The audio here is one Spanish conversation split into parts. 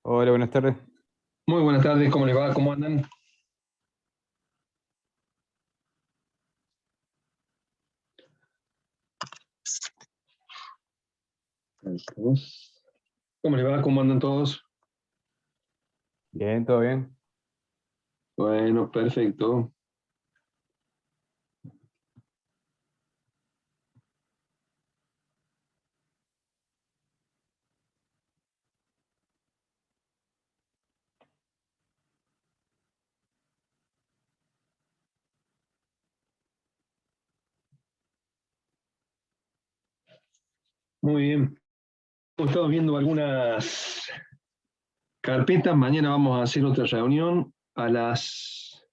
Hola, buenas tardes. Muy buenas tardes, ¿cómo les va? ¿Cómo andan? ¿Cómo les va? ¿Cómo andan todos? Bien, todo bien. Bueno, perfecto. Muy bien. Hemos estado viendo algunas carpetas. Mañana vamos a hacer otra reunión a las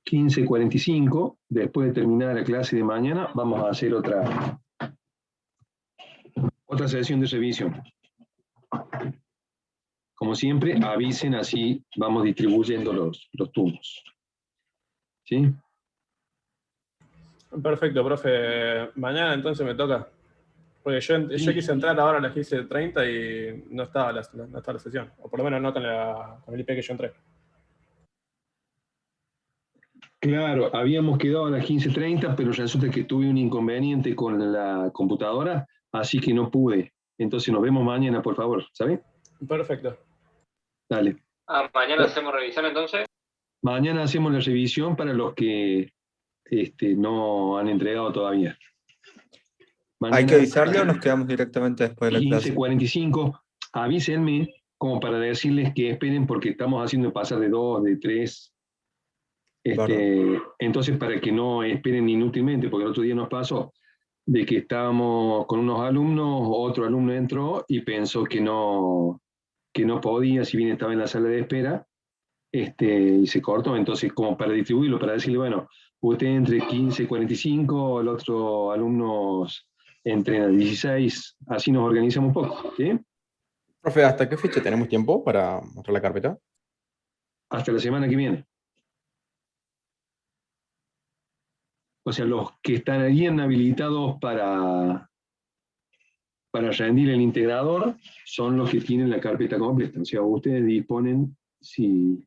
15:45. Después de terminar la clase de mañana, vamos a hacer otra sesión de revisión. Como siempre, avisen, así vamos distribuyendo los turnos. ¿Sí? Perfecto, profe. Mañana entonces me toca. Porque yo quise entrar ahora a las 15:30 y no estaba la sesión. O por lo menos no con el IP que yo entré. Claro, habíamos quedado a las 15:30, pero resulta que tuve un inconveniente con la computadora, así que no pude. Entonces nos vemos mañana, por favor, ¿sabe? Perfecto. Dale. Mañana hacemos revisión entonces. Mañana hacemos la revisión para los que no han entregado todavía. Mañana, ¿Hay que avisarle o nos quedamos directamente después de la clase? 15:45, avísenme como para decirles que esperen porque estamos haciendo pasar de 2, de 3. Entonces, para que no esperen inútilmente, porque el otro día nos pasó de que estábamos con unos alumnos, otro alumno entró y pensó que no podía, si bien estaba en la sala de espera, y se cortó. Entonces, como para distribuirlo, para decirle, bueno, usted entre 15:45, el otro alumno entre a 16, así nos organizamos un poco, ¿sí? Profe, ¿hasta qué fecha tenemos tiempo para mostrar la carpeta? Hasta la semana que viene. O sea, los que estarían habilitados para rendir el integrador son los que tienen la carpeta completa. O sea, ustedes disponen si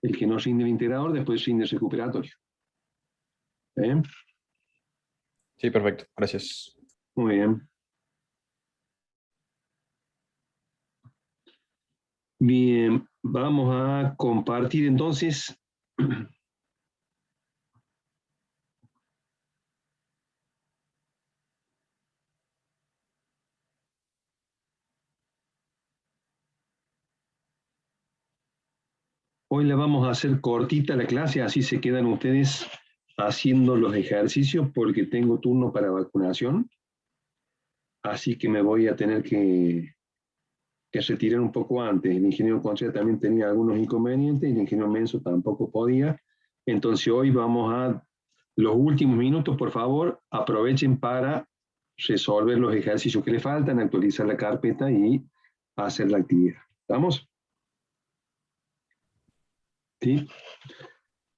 el que no rinde el integrador después rinde el recuperatorio. ¿Eh? Sí, perfecto. Gracias. Muy bien. Bien, vamos a compartir entonces. Hoy la vamos a hacer cortita la clase, así se quedan ustedes haciendo los ejercicios porque tengo turno para vacunación. Así que me voy a tener que retirar un poco antes. El ingeniero Contreras también tenía algunos inconvenientes y el ingeniero Menso tampoco podía. Entonces hoy vamos a los últimos minutos, por favor, aprovechen para resolver los ejercicios que le faltan, actualizar la carpeta y hacer la actividad. ¿Estamos? ¿Sí?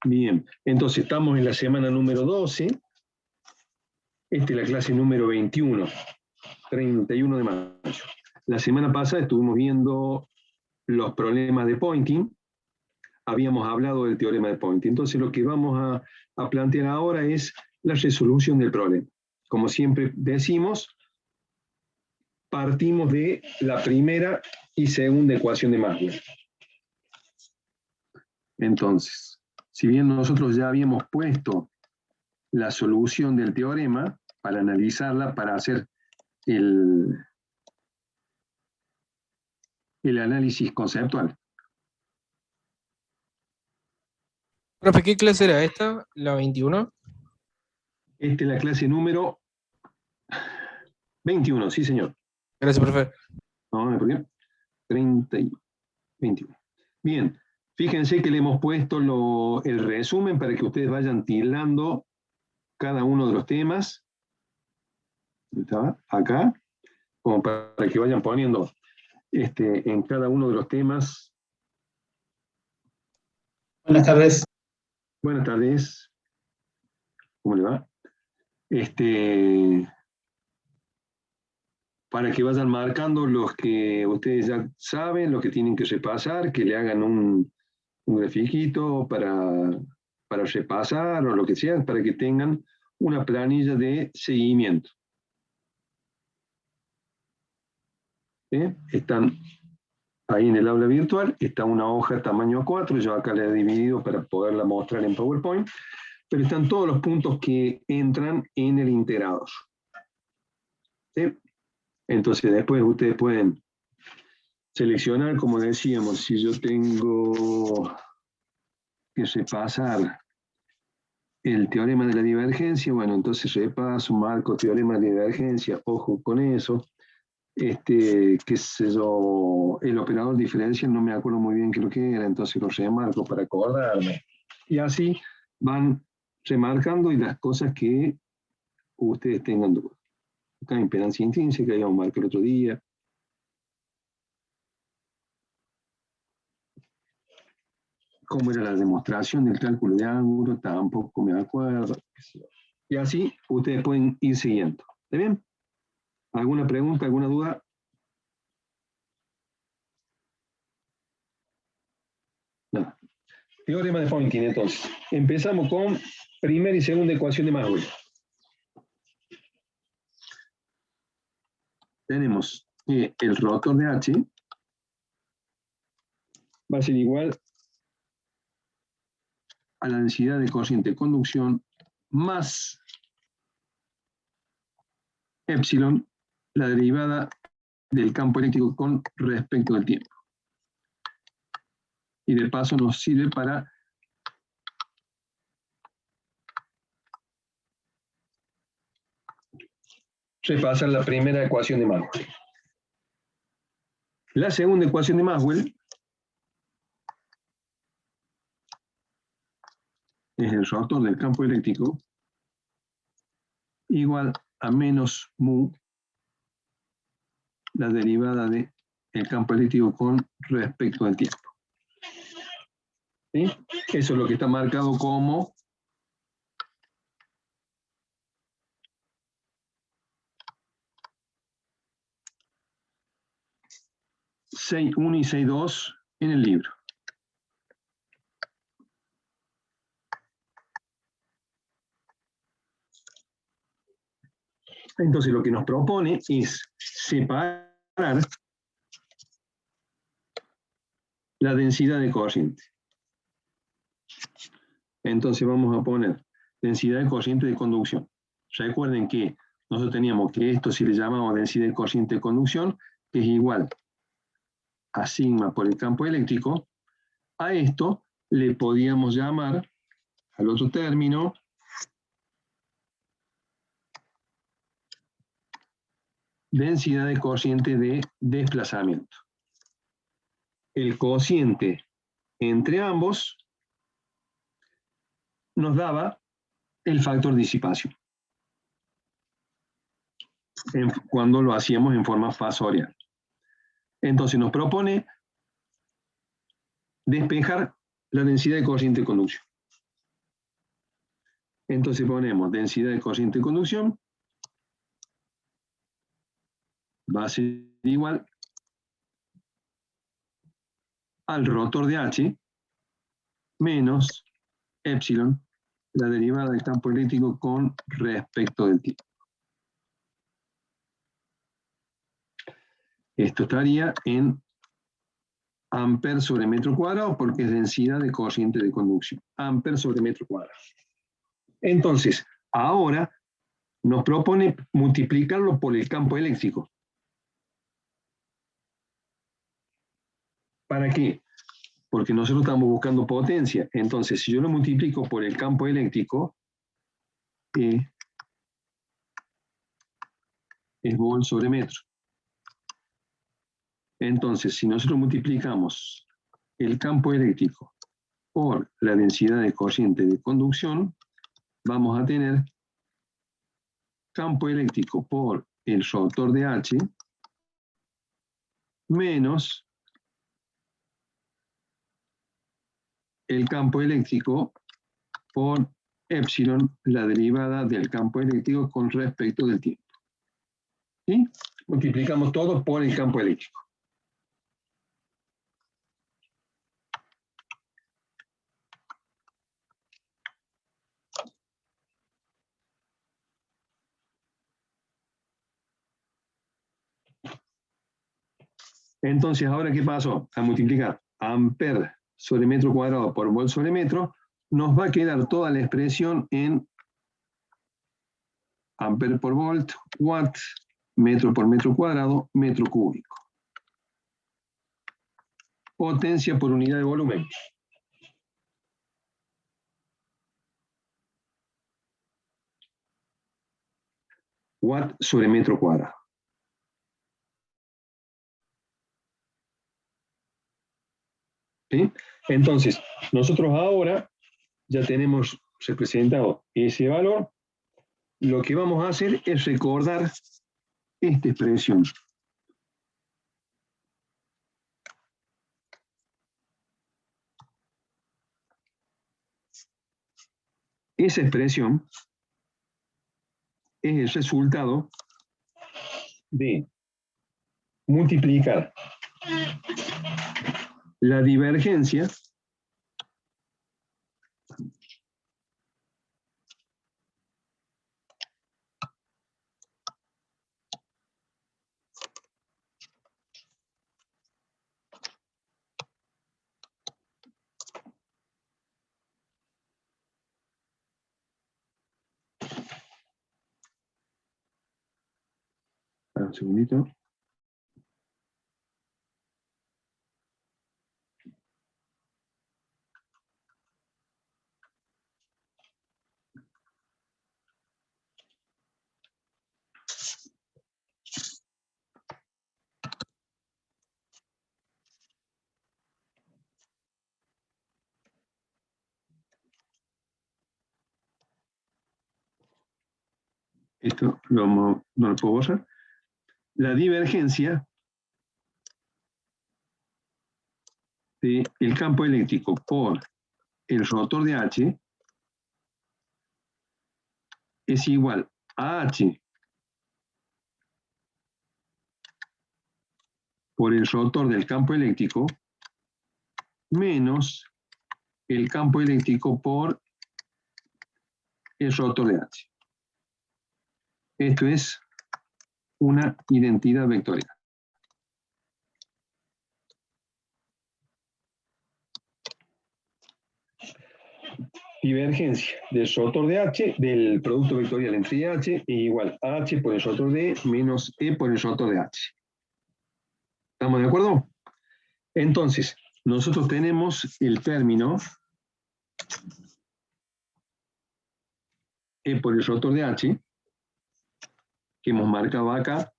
Bien, entonces estamos en la semana número 12. Esta es la clase número 21, 31 de mayo. La semana pasada estuvimos viendo los problemas de pointing. Habíamos hablado del teorema de pointing. Entonces lo que vamos a plantear ahora es la resolución del problema. Como siempre decimos, partimos de la primera y segunda ecuación de Maxwell. Entonces, si bien nosotros ya habíamos puesto la solución del teorema para analizarla, para hacer el análisis conceptual. Profe, ¿qué clase era esta? ¿La 21? Esta es la clase número 21, sí señor. Gracias, profe. No, me perdí. 30 y 21. Bien, fíjense que le hemos puesto el resumen para que ustedes vayan tildando cada uno de los temas. ¿Está? Acá, como para que vayan poniendo en cada uno de los temas. Buenas tardes. Buenas tardes. ¿Cómo le va? para que vayan marcando los que ustedes ya saben, los que tienen que repasar, que le hagan un grafiquito para repasar o lo que sea, para que tengan una planilla de seguimiento. Están ahí en el aula virtual, está una hoja tamaño A4, yo acá la he dividido para poderla mostrar en PowerPoint, pero están todos los puntos que entran en el integrador. ¿Sí? Entonces después ustedes pueden seleccionar, como decíamos, si yo tengo que repasar el teorema de la divergencia, bueno, entonces repaso, marco teorema de divergencia, ojo con eso. Qué sé yo, el operador diferencial no me acuerdo muy bien qué es lo que era, entonces lo remarco para acordarme. Y así van remarcando y las cosas que ustedes tengan dudas. Acá impedancia intrínseca, ya marqué el otro día. ¿Cómo era la demostración del cálculo de ángulo? Tampoco me acuerdo. Y así ustedes pueden ir siguiendo. ¿Está bien? ¿Alguna pregunta, alguna duda? No. Teorema de Poynting, entonces. Empezamos con primera y segunda ecuación de Maxwell. Tenemos que el rotor de H va a ser igual a la densidad de corriente de conducción más epsilon, la derivada del campo eléctrico con respecto al tiempo. Y de paso nos sirve para repasar la primera ecuación de Maxwell. La segunda ecuación de Maxwell es el rotor del campo eléctrico igual a menos mu, la derivada del campo eléctrico con respecto al tiempo. ¿Sí? Eso es lo que está marcado como (6.1 y 6.2) en el libro. Entonces lo que nos propone es separar la densidad de corriente. Entonces vamos a poner densidad de corriente de conducción. Recuerden que nosotros teníamos que esto si le llamamos densidad de corriente de conducción, que es igual a sigma por el campo eléctrico. A esto le podíamos llamar, al otro término, densidad de corriente de desplazamiento. El cociente entre ambos nos daba el factor disipación, cuando lo hacíamos en forma fasorial. Entonces nos propone despejar la densidad de corriente de conducción. Entonces ponemos densidad de corriente de conducción va a ser igual al rotor de H menos epsilon, la derivada del campo eléctrico con respecto del tiempo. Esto estaría en amperes sobre metro cuadrado porque es densidad de corriente de conducción. Amperes sobre metro cuadrado. Entonces, ahora nos propone multiplicarlo por el campo eléctrico. ¿Para qué? Porque nosotros estamos buscando potencia. Entonces, si yo lo multiplico por el campo eléctrico, es volt sobre metro. Entonces, si nosotros multiplicamos el campo eléctrico por la densidad de corriente de conducción, vamos a tener campo eléctrico por el rotor de H menos el campo eléctrico por epsilon, la derivada del campo eléctrico con respecto del tiempo. ¿Sí? multiplicamos todo por el campo eléctrico. Entonces, ¿ahora qué pasó? A multiplicar amper sobre metro cuadrado por volt sobre metro, nos va a quedar toda la expresión en amper por volt, watt, metro por metro cuadrado, metro cúbico. Potencia por unidad de volumen. Watt sobre metro cuadrado. ¿Sí? Entonces, nosotros ahora ya tenemos representado ese valor. Lo que vamos a hacer es recordar esta expresión. Esa expresión es el resultado de multiplicar la divergencia un segundito. Esto no lo puedo borrar. La divergencia del campo eléctrico por el rotor de H es igual a H por el rotor del campo eléctrico menos el campo eléctrico por el rotor de H. Esto es una identidad vectorial. Divergencia del rotor de H, del producto vectorial entre H, es igual a H por el rotor de E menos E por el rotor de H. ¿Estamos de acuerdo? Entonces, nosotros tenemos el término E por el rotor de H, que hemos marcado acá.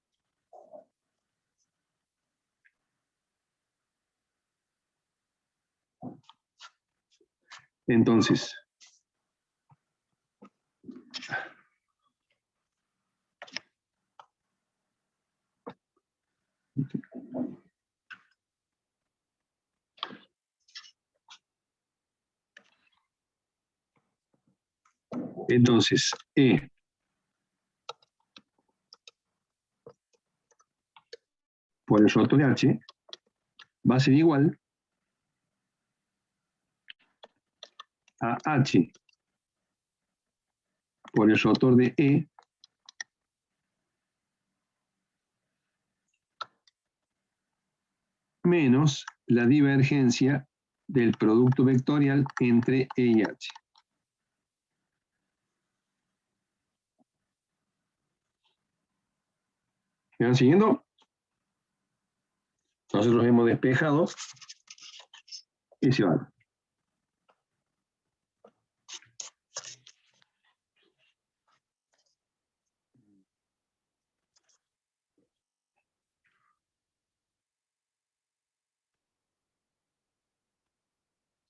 Entonces, E por el rotor de H va a ser igual a H por el rotor de E menos la divergencia del producto vectorial entre E y H. ¿Me van siguiendo? Nosotros hemos despejado ese valor.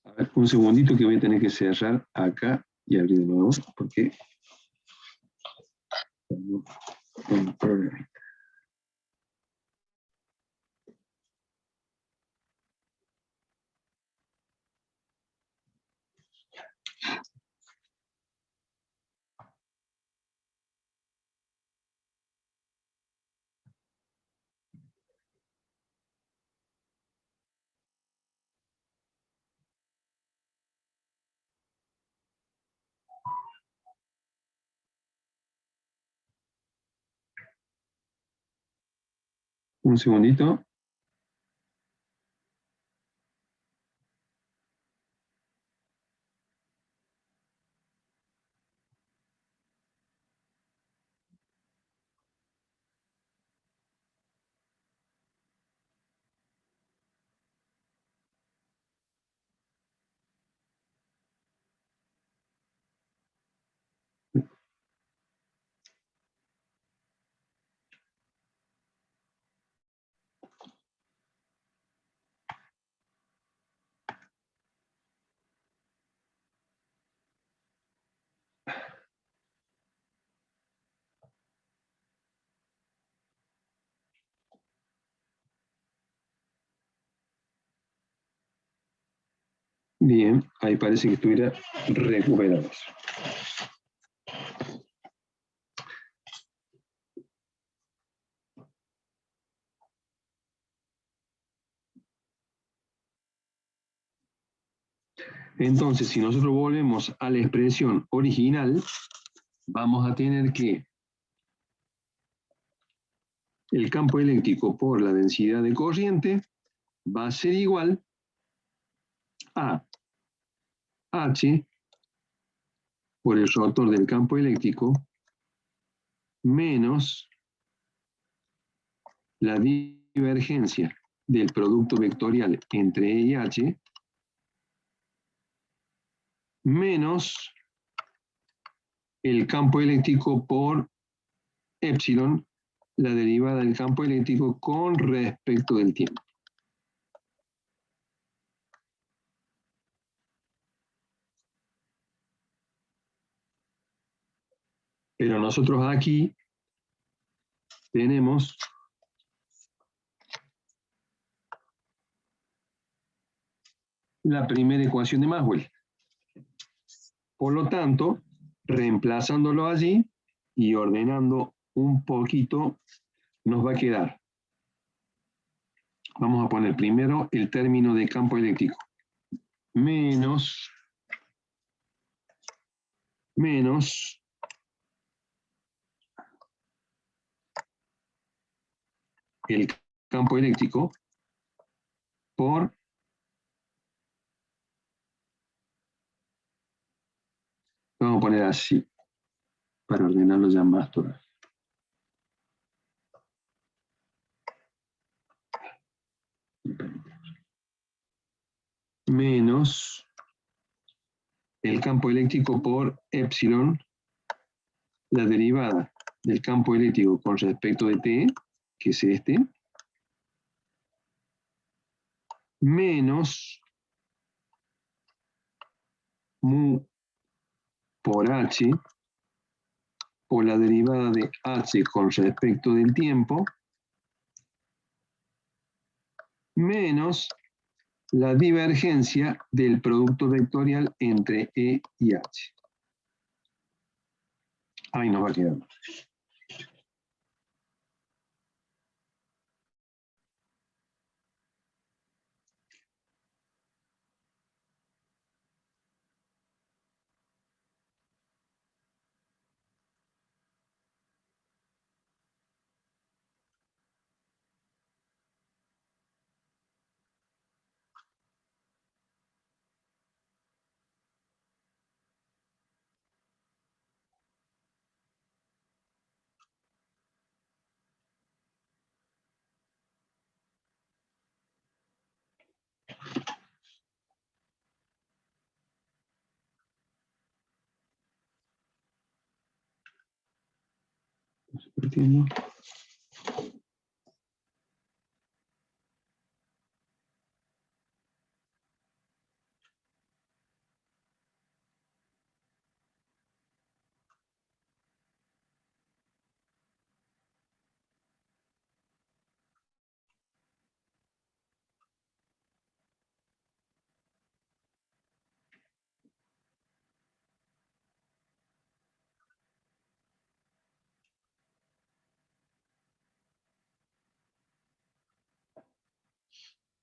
A ver, un segundito que voy a tener que cerrar acá y abrir de nuevo, porque tengo un problema. Un segundito. Bien, ahí parece que estuviera recuperado. Entonces, si nosotros volvemos a la expresión original, vamos a tener que el campo eléctrico por la densidad de corriente va a ser igual a H por el rotor del campo eléctrico menos la divergencia del producto vectorial entre E y H menos el campo eléctrico por epsilon, la derivada del campo eléctrico con respecto del tiempo. Pero nosotros aquí tenemos la primera ecuación de Maxwell. Por lo tanto, reemplazándolo allí y ordenando un poquito, nos va a quedar. Vamos a poner primero el término de campo eléctrico. Menos el campo eléctrico por vamos a poner así para ordenarlo ya más todavía. Menos el campo eléctrico por epsilon, la derivada del campo eléctrico con respecto de T, que es este, menos mu por H, o la derivada de H con respecto del tiempo, menos la divergencia del producto vectorial entre E y H. Ahí nos va a quedar. ¿Entiendo?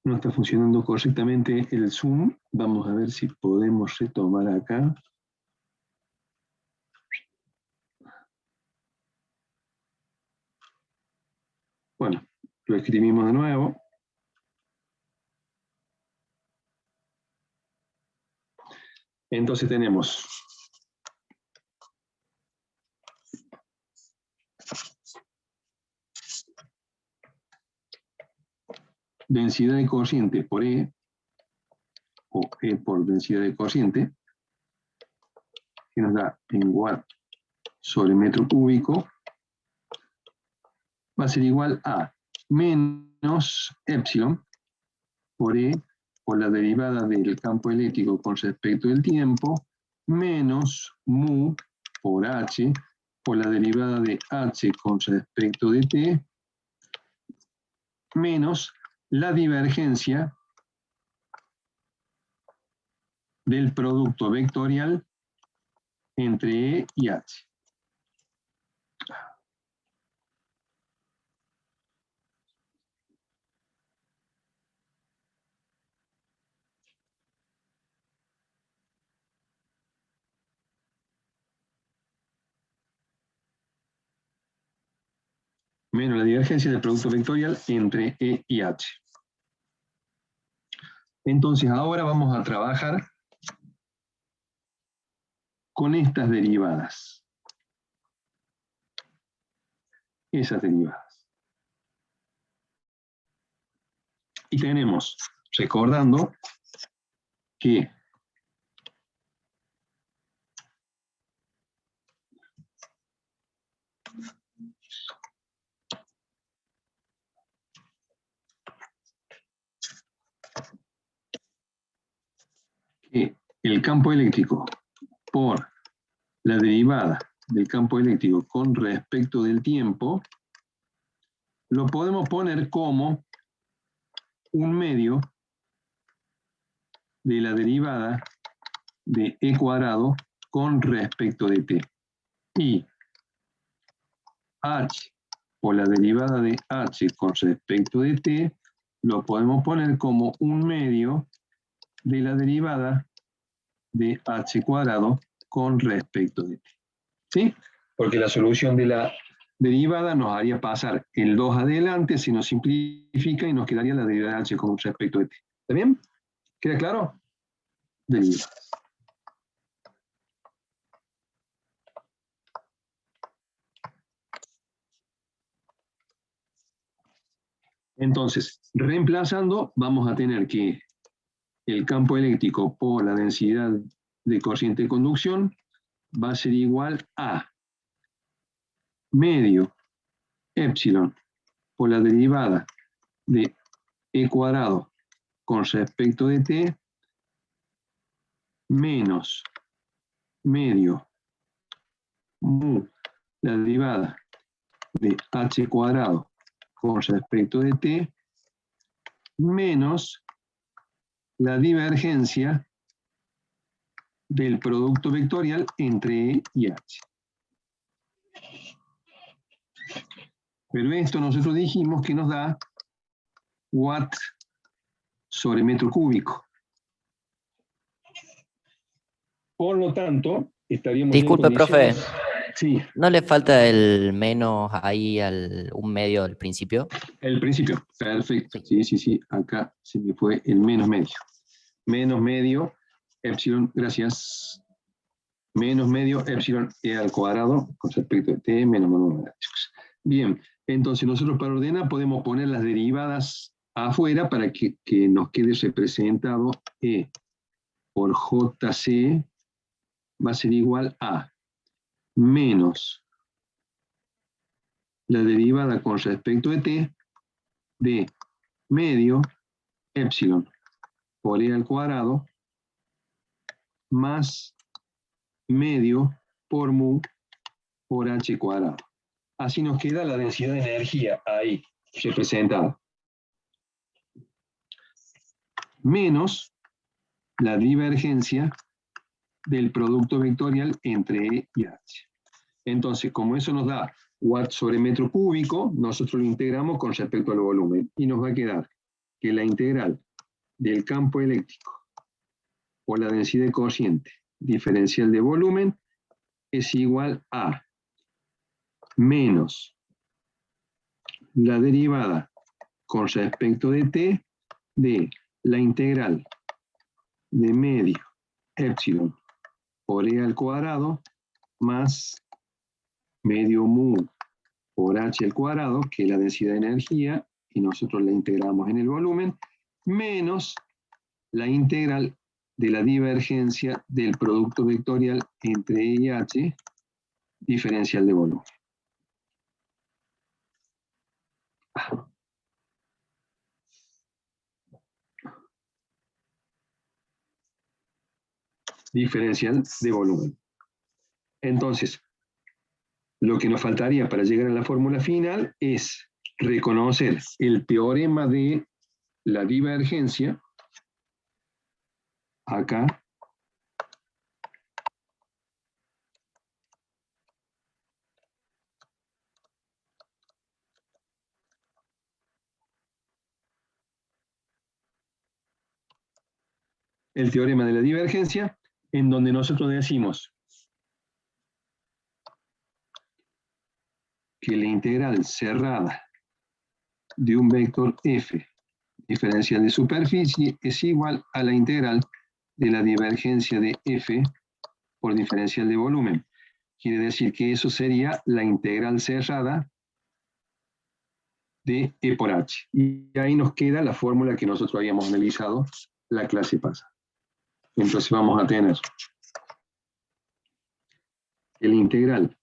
No está funcionando correctamente el Zoom. Vamos a ver si podemos retomar acá. Bueno, Lo escribimos de nuevo. Entonces tenemos densidad de cociente por E, o E por densidad de cociente, que nos da en watt sobre metro cúbico, va a ser igual a menos epsilon por E, por la derivada del campo eléctrico con respecto del tiempo, menos mu por H, por la derivada de H con respecto de T, menos la divergencia del producto vectorial entre E y H. Menos la divergencia del producto vectorial entre E y H. Entonces ahora vamos a trabajar con estas derivadas. Esas derivadas. Y tenemos, recordando, que el campo eléctrico por la derivada del campo eléctrico con respecto del tiempo, lo podemos poner como un medio de la derivada de E cuadrado con respecto de T. Y H por la derivada de H con respecto de T, lo podemos poner como un medio de la derivada de H cuadrado con respecto de T. ¿Sí? Porque la solución de la derivada nos haría pasar el 2 adelante, se nos simplifica y nos quedaría la derivada de H con respecto de T. ¿Está bien? ¿Queda claro? Derivadas. Entonces, reemplazando, vamos a tener que el campo eléctrico por la densidad de cociente de conducción va a ser igual a medio epsilon por la derivada de E cuadrado con respecto de T menos medio mu la derivada de H cuadrado con respecto de T menos la divergencia del producto vectorial entre E y H. Pero esto nosotros dijimos que nos da watt sobre metro cúbico. Por lo tanto, estaríamos Disculpe, en condiciones... profe. Sí, ¿No le falta el menos ahí al un medio al principio? el principio. Perfecto. Sí. Acá se me fue el menos medio. Menos medio, epsilon, gracias. Menos medio, epsilon e al cuadrado con respecto a t menos menos. Bien, entonces nosotros para ordenar podemos poner las derivadas afuera para que nos quede representado E por JC va a ser igual a menos la derivada con respecto de t de medio epsilon por E al cuadrado más medio por mu por h cuadrado. Así nos queda la densidad de energía ahí representada. Menos la divergencia del producto vectorial entre E y H. Entonces, como eso nos da watt sobre metro cúbico, nosotros lo integramos con respecto al volumen. Y nos va a quedar que la integral del campo eléctrico por la densidad cociente diferencial de volumen es igual a menos la derivada con respecto de t de la integral de medio epsilon por e al cuadrado más medio mu por h al cuadrado, que es la densidad de energía, y nosotros la integramos en el volumen, menos la integral de la divergencia del producto vectorial entre E y H, diferencial de volumen. Diferencial de volumen. Entonces, lo que nos faltaría para llegar a la fórmula final es reconocer el teorema de la divergencia, acá, el teorema de la divergencia, en donde nosotros decimos que la integral cerrada de un vector f diferencial de superficie es igual a la integral de la divergencia de f por diferencial de volumen. Quiere decir que eso sería la integral cerrada de e por h. Y ahí nos queda la fórmula que nosotros habíamos analizado la clase pasada. Entonces vamos a tener el integral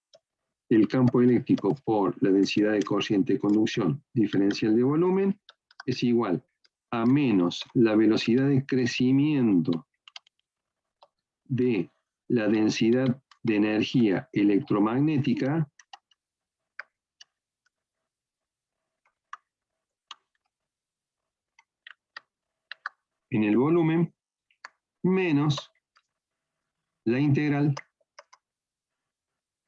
del campo eléctrico por la densidad de corriente de conducción diferencial de volumen es igual a menos la velocidad de crecimiento de la densidad de energía electromagnética en el volumen menos la integral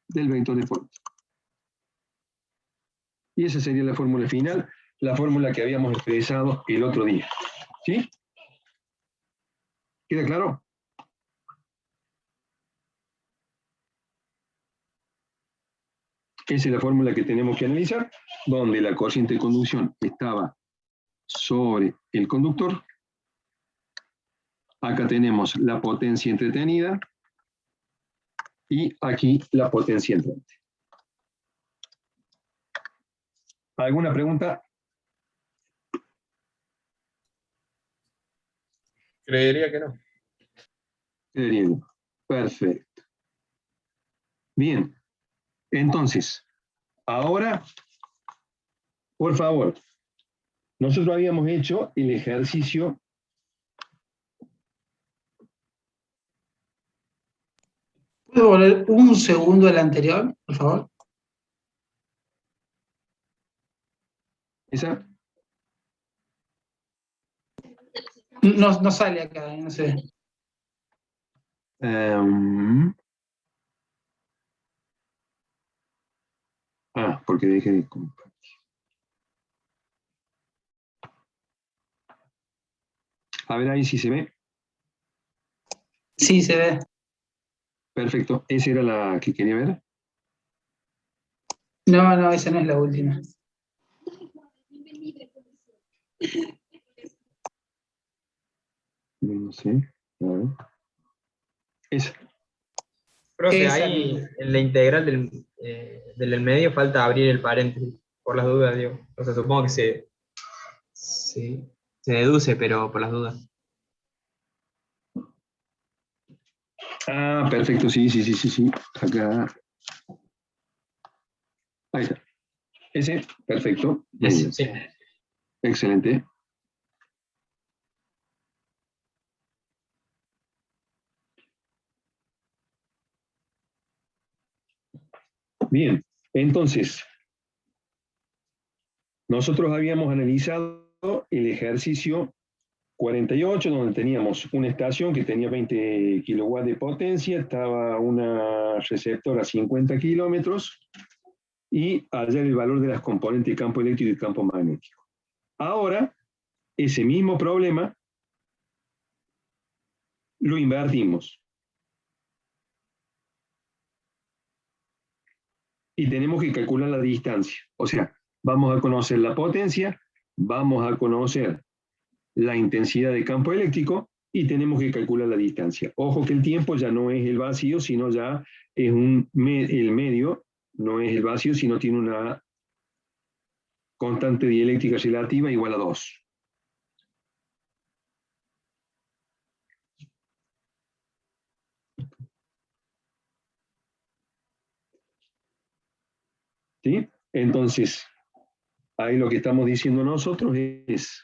del vector de fuerza. Y esa sería la fórmula final, la fórmula que habíamos expresado el otro día. ¿Sí? ¿Queda claro? Esa es la fórmula que tenemos que analizar, donde la corriente de conducción estaba sobre el conductor. Acá tenemos la potencia entretenida y aquí la potencia entrante. ¿Alguna pregunta? Creería que no. Perfecto. Bien. Entonces, ahora, por favor, nosotros habíamos hecho el ejercicio. ¿Puedo volver un segundo al anterior, por favor? ¿Esa? No sale acá, no sé. Porque dejé de compartir. A ver ahí si se ve. Sí, se ve. Perfecto. ¿Esa era la que quería ver? No, esa no es la última. No sé. A ver. Esa. Profe, Esa ahí misma. en la integral del medio falta abrir el paréntesis, por las dudas, digo. O sea, supongo que se deduce, pero por las dudas. Perfecto, sí. Acá. Ahí está. Ese, perfecto. Muy bien. Sí. Excelente. Bien, entonces, nosotros habíamos analizado el ejercicio 48, donde teníamos una estación que tenía 20 kilowatts de potencia, estaba una receptora a 50 kilómetros, y hallar el valor de las componentes de campo eléctrico y campo magnético. Ahora, ese mismo problema lo invertimos. Y tenemos que calcular la distancia. O sea, vamos a conocer la potencia vamos a conocer la intensidad de campo eléctrico y tenemos que calcular la distancia. Ojo que el tiempo ya no es el vacío, sino ya es el medio, no es el vacío, sino tiene una constante dieléctrica relativa igual a 2. ¿Sí? Entonces, ahí lo que estamos diciendo nosotros es...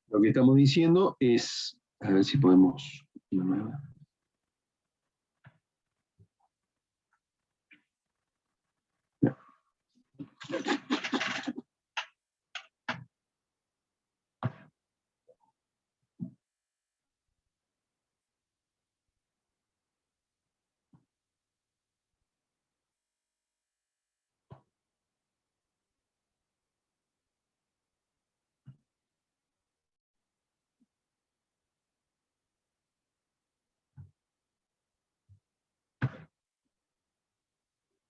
Lo que estamos diciendo es, a ver si podemos... una nueva. No.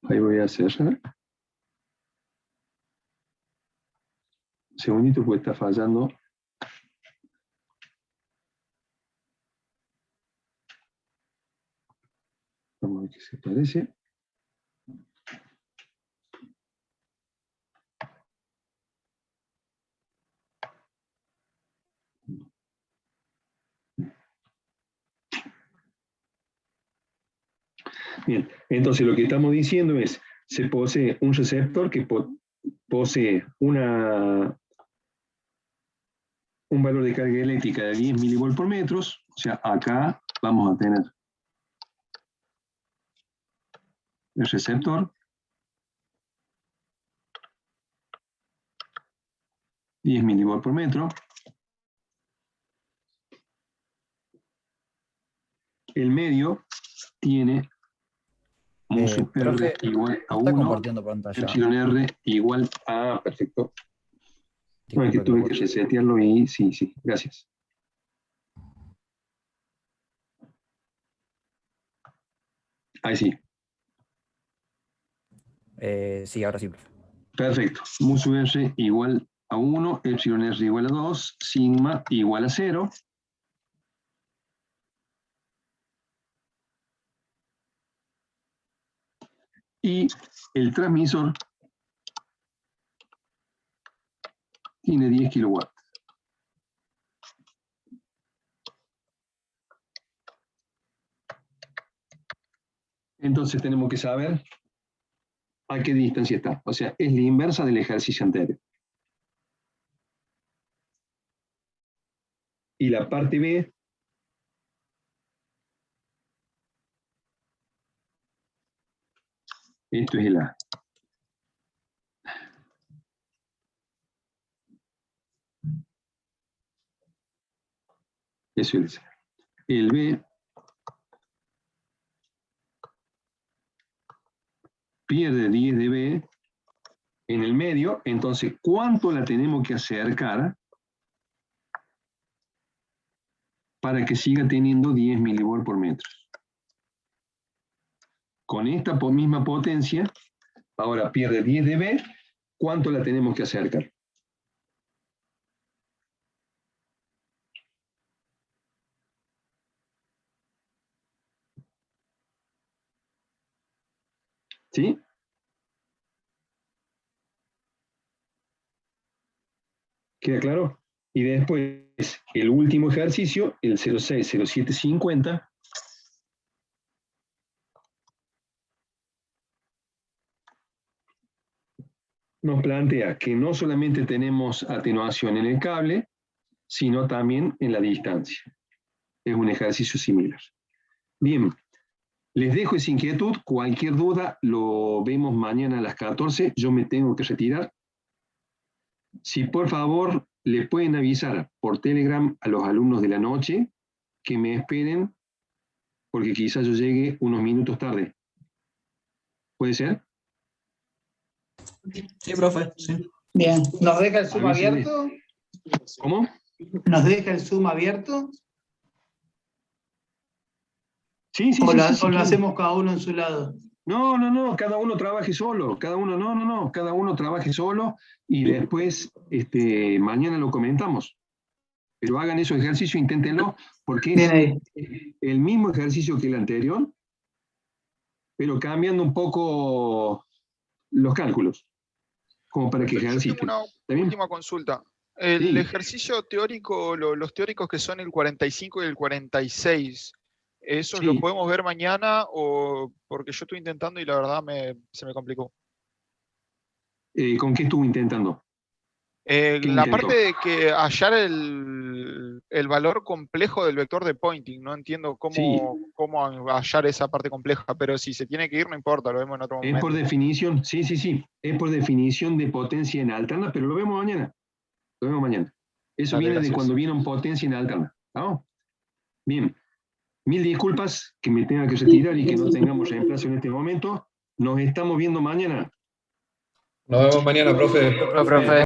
Ahí voy a hacer. Un segundito porque está fallando. Vamos a ver qué se parece. Bien, entonces lo que estamos diciendo es, se posee un receptor que posee un valor de carga eléctrica de 10 milivolts por metro, o sea, acá vamos a tener el receptor, 10 milivolts por metro, el medio tiene mu sub R igual a 1, compartiendo pantalla. epsilon R igual a... perfecto. No, es que tuve que resetearlo y sí, gracias. Ahí sí. Sí, ahora sí, profe. Perfecto. Mu sub R igual a 1, epsilon R igual a 2, sigma igual a 0. Y el transmisor tiene 10 kilowatts. Entonces tenemos que saber a qué distancia está. O sea, es la inversa del ejercicio anterior. Y la parte B esto es el A. Eso es el B. Pierde 10 de B en el medio, entonces, ¿cuánto la tenemos que acercar para que siga teniendo 10 milivolts por metro? Con esta misma potencia, ahora pierde 10 de B, ¿cuánto la tenemos que acercar? ¿Sí? ¿Queda claro? Y después, el último ejercicio, el 060750, nos plantea que no solamente tenemos atenuación en el cable, sino también en la distancia. Es un ejercicio similar. Bien, les dejo esa inquietud. Cualquier duda lo vemos mañana a las 14. Yo me tengo que retirar. Si por favor le pueden avisar por Telegram a los alumnos de la noche que me esperen, porque quizás yo llegue unos minutos tarde. ¿Puede ser? Sí, profe. Sí. Bien. ¿Nos deja el Zoom abierto? ¿Cómo? ¿Nos deja el Zoom abierto? Sí, sí, ¿O sí, lo, sí, o sí, lo hacemos cada uno en su lado? No, cada uno trabaje solo, cada uno trabaje solo y después mañana lo comentamos. Pero hagan esos ejercicios, inténtenlo, porque es el mismo ejercicio que el anterior, pero cambiando un poco los cálculos, como para que Yo tengo ejerciten. una última consulta. El Sí. ejercicio teórico, los teóricos que son el 45 y el 46, ¿esos Sí. los podemos ver mañana o porque yo estoy intentando y la verdad se me complicó? ¿Con qué estuvo intentando? ¿Qué La intentó? parte de que hallar el valor complejo del vector de pointing, no entiendo cómo hallar esa parte compleja, pero si se tiene que ir no importa, lo vemos en otro Es momento. por definición, sí, es por definición de potencia en alterna, pero lo vemos mañana. Lo vemos mañana. Eso Dale, viene gracias. de cuando viene en potencia en alterna. ¿No? Bien. Mil disculpas que me tenga que retirar y que no tengamos reemplazo en este momento. Nos estamos viendo mañana. Nos vemos mañana, profe. Profe.